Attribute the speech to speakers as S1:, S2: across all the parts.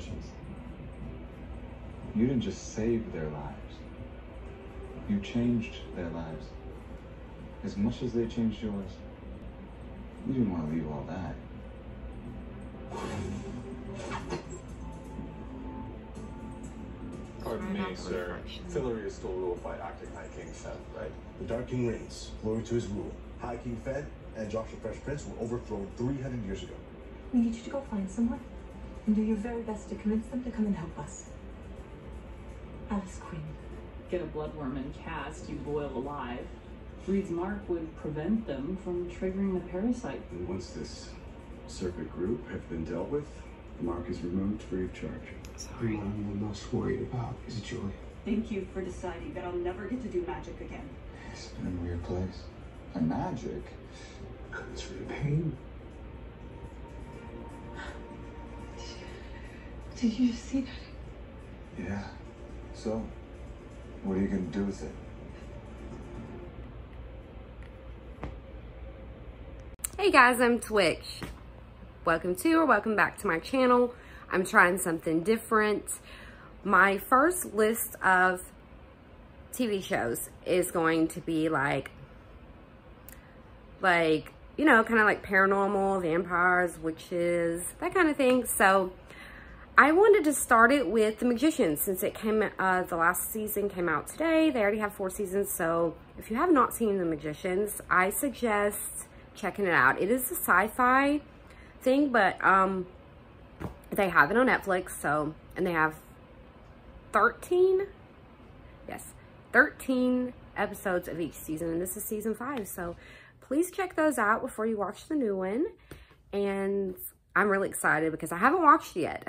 S1: magicians. You didn't just save their lives. You changed their lives. As much as they changed yours. You didn't want to leave all that.
S2: Pardon me, sir. Fillory is still ruled by acting High King Fed, right?
S3: The Dark King reigns, loyal to his rule. High King Fed and Josh the Fresh Prince were overthrown 300 years ago.
S4: We need you to go find someone and do your very best to convince them to come and help us. Alice Queen.
S5: Get a bloodworm and cast, you boil alive. Reed's mark would prevent them from triggering the parasite.
S6: And once this circuit group have been dealt with, the mark is removed free of charge.
S7: Sorry. What I'm the most worried about is Julie.
S8: Thank you for deciding that I'll never get to do magic again.
S1: It's been a weird place. And magic
S7: Comes from pain.
S4: Did you just see that?
S1: Yeah. So, what are you gonna do with it?
S9: Hey guys, I'm Twitch. Welcome to or welcome back to my channel. I'm trying something different. My first list of TV shows is going to be like, you know, kind of like paranormal, vampires, witches, that kind of thing. So I wanted to start it with The Magicians since it came, the last season came out today. They already have 4 seasons. So if you have not seen The Magicians, I suggest checking it out. It is a sci-fi thing, but they have it on Netflix. So, and they have 13 episodes of each season, and this is season 5. So please check those out before you watch the new one. And I'm really excited because I haven't watched it yet.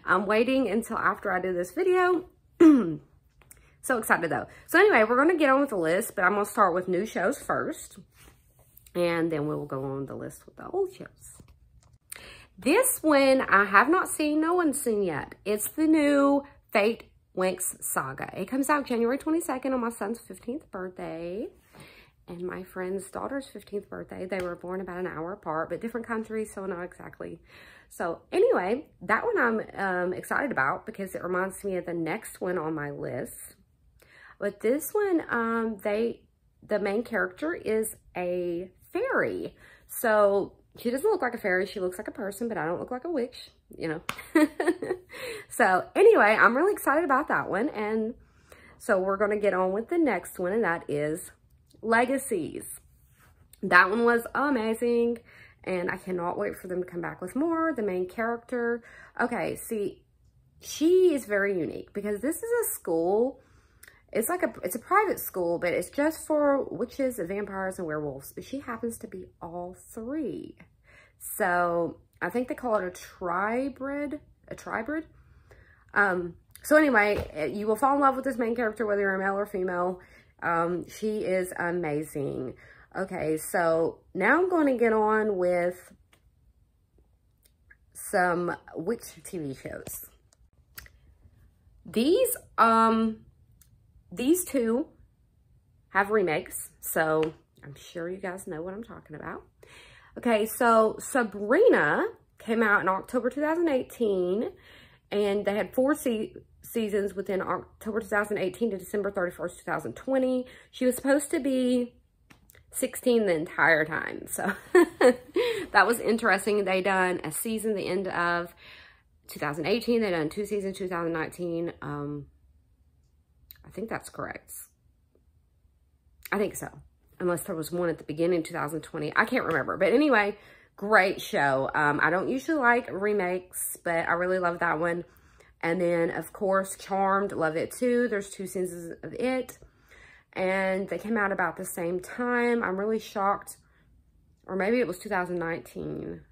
S9: I'm waiting until after I do this video. So excited though. So anyway, we're going to get on with the list, but I'm going to start with new shows first. And then we'll go on the list with the old shows. This one I have not seen, no one's seen yet. It's the new Fate Winx Saga. It comes out January 22nd on my son's 15th birthday. And my friend's daughter's 15th birthday. They were born about an hour apart, but different countries, so not exactly. So anyway, that one I'm excited about because it reminds me of the next one on my list. But this one, the main character is a fairy. So she doesn't look like a fairy. She looks like a person, but I don't look like a witch, you know. So anyway, I'm really excited about that one. And so we're going to get on with the next one, and that is Legacies. That one was amazing, and I cannot wait for them to come back with more. The main character, okay, see, she is very unique because this is a school. It's a private school, but it's just for witches and vampires and werewolves, but she happens to be all 3. So I think they call it a tribrid. So anyway, you will fall in love with this main character whether you're a male or female. She is amazing. Okay, so now I'm going to get on with some witch TV shows. These two have remakes, so I'm sure you guys know what I'm talking about. Okay, so Sabrina came out in October 2018, and they had 4 seasons within October 2018 to December 31st, 2020. She was supposed to be 16 the entire time, so that was interesting. They done a season the end of 2018. They done 2 seasons 2019. I think that's correct. I think so. Unless there was one at the beginning of 2020. I can't remember. But anyway, great show. I don't usually like remakes, but I really love that one. And then, of course, Charmed. Love it too. There's 2 seasons of it. And they came out about the same time. I'm really shocked. Or maybe it was 2019.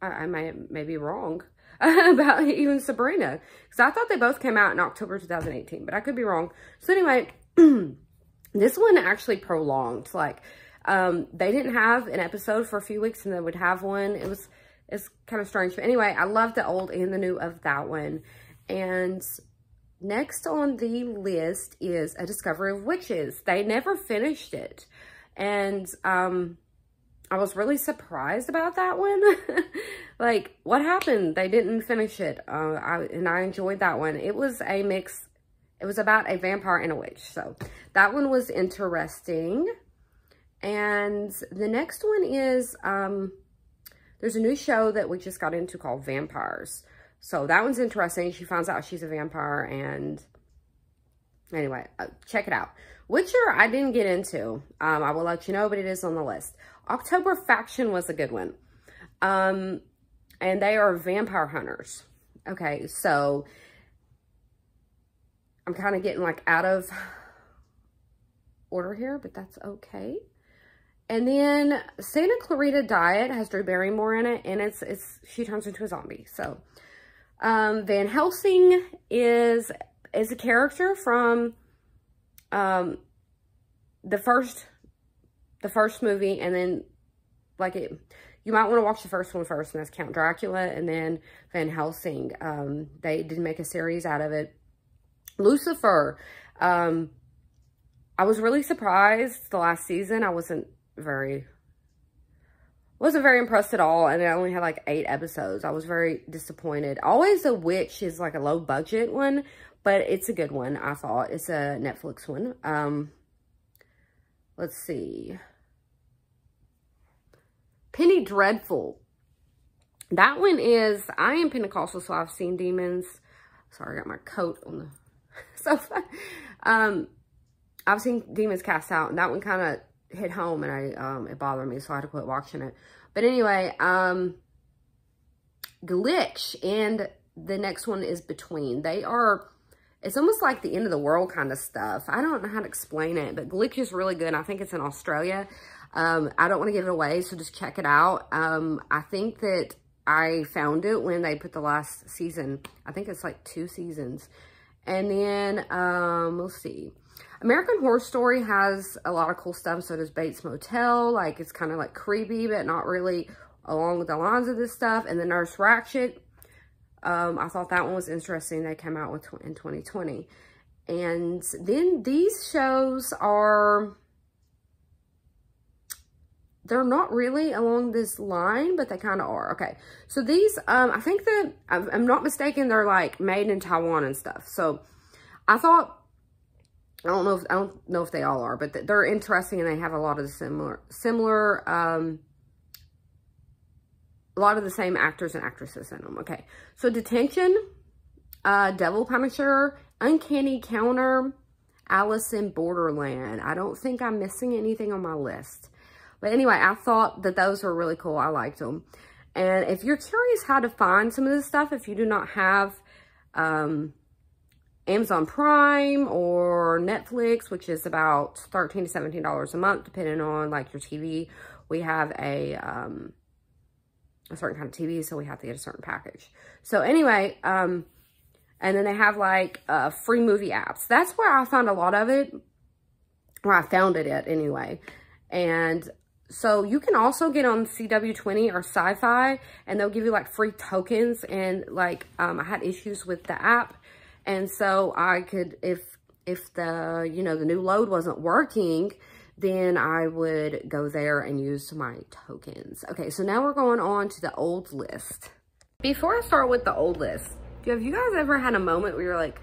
S9: I may be wrong about even Sabrina, because I thought they both came out in October 2018, but I could be wrong. So anyway, this one actually prolonged. Like, they didn't have an episode for a few weeks, and they would have one. It's kind of strange. But anyway, I love the old and the new of that one. And next on the list is A Discovery of Witches. They never finished it. And I was really surprised about that one. Like, what happened? They didn't finish it. And I enjoyed that one. It was a mix. It was about a vampire and a witch. So that one was interesting. And the next one is, there's a new show that we just got into called Vampires. So that one's interesting. She finds out she's a vampire, and anyway, check it out. Witcher, I didn't get into. I will let you know, but it is on the list. October Faction was a good one. And they are vampire hunters. Okay, so I'm kind of getting like out of order here, but that's okay. And then Santa Clarita Diet has Drew Barrymore in it, and she turns into a zombie. So Van Helsing is a character from the first movie, and then like you might want to watch the first one first, and that's Count Dracula, and then Van Helsing. They did make a series out of it. Lucifer, I was really surprised the last season. I wasn't very impressed at all, and it only had like 8 episodes. I was very disappointed. Always a Witch is like a low budget one, but it's a good one, I thought. It's a Netflix one. Let's see. Penny Dreadful. That one is, I am Pentecostal, so I've seen demons. Sorry, I got my coat on the sofa. I've seen demons cast out, and that one kind of hit home, and it bothered me, so I had to quit watching it. But anyway, Glitch, and the next one is Between. It's almost like the end of the world kind of stuff. I don't know how to explain it, but Glitch is really good. I think it's in Australia. I don't want to give it away, so just check it out. I think that I found it when they put the last season. I think it's like 2 seasons. And then, we'll see. American Horror Story has a lot of cool stuff. So does Bates Motel. Like, it's kind of like creepy, but not really along with the lines of this stuff. And then Nurse Ratched. I thought that one was interesting. They came out with in 2020. And then these shows they're not really along this line, but they kind of are. Okay. So these, I think that, I'm not mistaken, they're like made in Taiwan and stuff. So I thought, I don't know if they all are, but they're interesting, and they have a lot of the similar, a lot of the same actors and actresses in them. Okay. So Detention, Devil Punisher, Uncanny Counter, Alice in Borderland. I don't think I'm missing anything on my list. But anyway, I thought that those were really cool. I liked them. And if you're curious how to find some of this stuff, if you do not have Amazon Prime or Netflix, which is about $13 to $17 a month, depending on like your TV, we have a certain kind of TV, so we have to get a certain package. So anyway, and then they have like free movie apps. That's where I found a lot of it, where I found it at anyway. And so you can also get on CW20 or Sci-Fi, and they'll give you like free tokens. And like, I had issues with the app. And so I could, if the, the new load wasn't working, then I would go there and use my tokens. Okay, so now we're going on to the old list. Before I start with the old list, have you guys ever had a moment where you're like,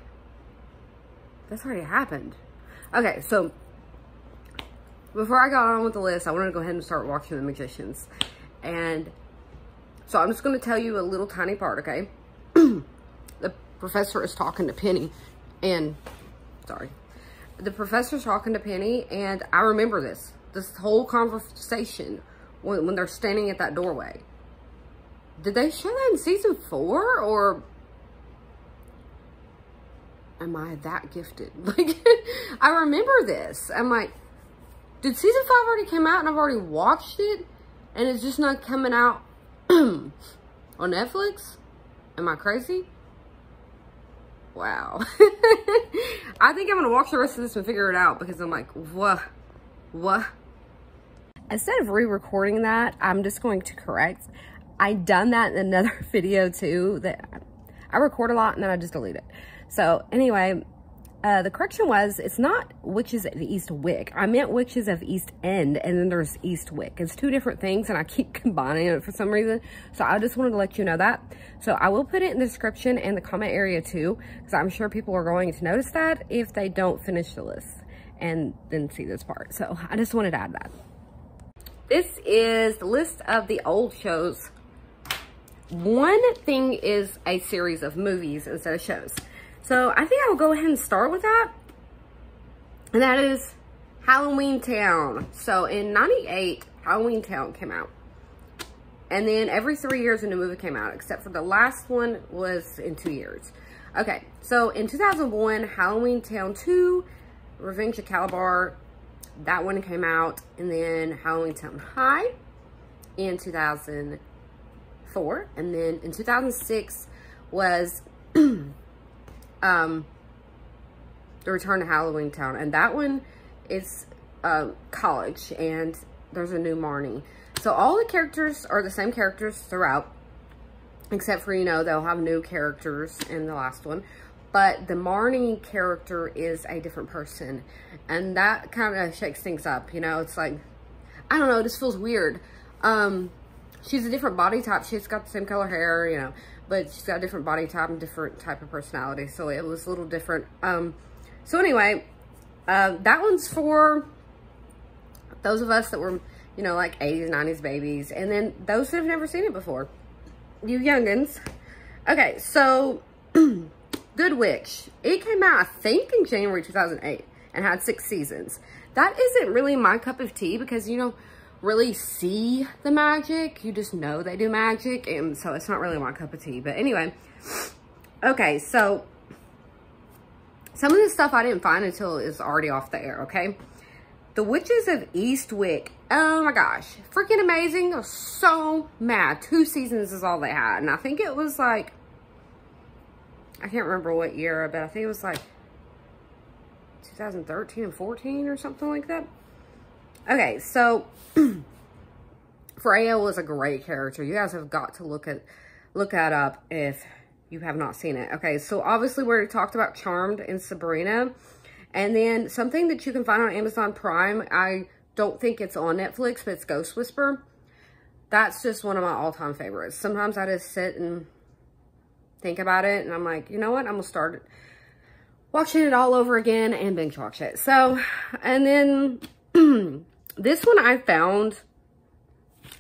S9: that's already happened? Okay, so before I got on with the list, I wanted to go ahead and start watching The Magicians. And so I'm just going to tell you a little tiny part, okay? The professor is talking to Penny, and, sorry. The professor's talking to Penny, and I remember this whole conversation when they're standing at that doorway. Did they show that in season 4, or am I that gifted? Like, I remember this. I'm like, did season 5 already come out and I've already watched it, and it's just not coming out on Netflix? Am I crazy? Wow. I think I'm going to watch the rest of this and figure it out, because I'm like, what? Instead of re-recording that, I'm just going to correct. I done that in another video too, that I record a lot and then I just delete it. So anyway, The correction was, it's not Witches of Eastwick. I meant Witches of East End, and then there's Eastwick. It's two different things, and I keep combining it for some reason. So I just wanted to let you know that. So I will put it in the description and the comment area too, because I'm sure people are going to notice that if they don't finish the list and then see this part. So I just wanted to add that. This is the list of the old shows. One thing is a series of movies instead of shows. So I think I will go ahead and start with that. And that is Halloween Town. So in '98, Halloween Town came out. And then every 3 years a new movie came out, except for the last one was in 2 years. Okay, so in 2001, Halloween Town 2, Revenge of Calabar, that one came out. And then Halloween Town High in 2004. And then in 2006 was The Return to Halloween Town, and that one is college, and there's a new Marnie. So all the characters are the same characters throughout, except for, you know, they'll have new characters in the last one, but the Marnie character is a different person, and that kind of shakes things up. You know, it's like, I don't know, it just feels weird. She's a different body type. She's got the same color hair, you know, but she's got a different body type and different type of personality. So it was a little different. So anyway, that one's for those of us that were, you know, like 80s, 90s babies. And then those that have never seen it before, you youngins. Okay, so Good Witch. It came out, I think, in January 2008 and had 6 seasons. That isn't really my cup of tea because, you know, really see the magic. You just know they do magic, and so it's not really my cup of tea. But anyway, okay, so some of this stuff I didn't find until it's already off the air. Okay, The Witches of Eastwick. Oh my gosh, freaking amazing. I was so mad. 2 seasons is all they had, and I think it was like, I can't remember what year, but I think it was like 2013 and 14 or something like that. Okay, so Freya was a great character. You guys have got to look that up if you have not seen it. Okay, so obviously we already talked about Charmed and Sabrina. And then something that you can find on Amazon Prime, I don't think it's on Netflix, but it's Ghost Whisper. That's just one of my all-time favorites. Sometimes I just sit and think about it, and I'm like, you know what? I'm going to start watching it all over again and binge watch it. So, and then this one I found,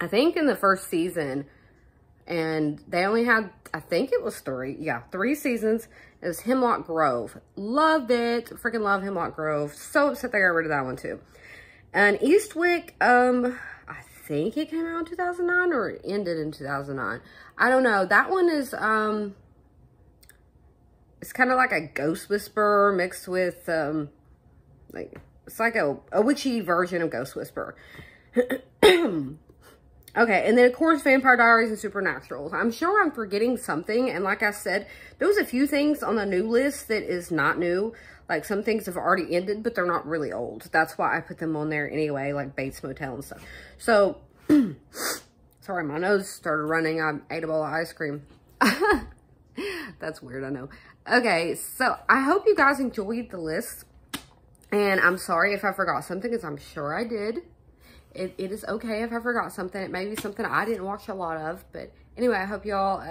S9: I think, in the first season, and they only had, I think it was 3 seasons. It was Hemlock Grove. Loved it. Freaking love Hemlock Grove. So upset they got rid of that one too. And Eastwick, I think it came out in 2009 or it ended in 2009. I don't know. That one is, it's kind of like a Ghost Whisperer mixed with, like, it's like a witchy version of Ghost Whisperer. Okay, and then, of course, Vampire Diaries and Supernaturals. I'm sure I'm forgetting something, and like I said, there was a few things on the new list that is not new. Like, some things have already ended, but they're not really old. That's why I put them on there anyway, like Bates Motel and stuff. So, sorry, my nose started running. I ate a bowl of ice cream. That's weird, I know. Okay, so I hope you guys enjoyed the list. And I'm sorry if I forgot something, because I'm sure I did. It is okay if I forgot something. It may be something I didn't watch a lot of. But anyway, I hope y'all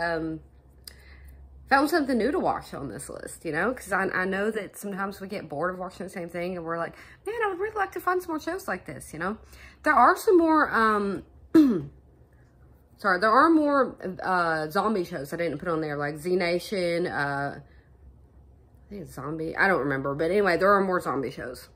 S9: found something new to watch on this list, you know? Because I know that sometimes we get bored of watching the same thing. And we're like, man, I would really like to find some more shows like this, you know? There are some more, sorry, there are more zombie shows I didn't put on there. Like Z Nation, I think it's Zombie. I don't remember. But anyway, there are more zombie shows.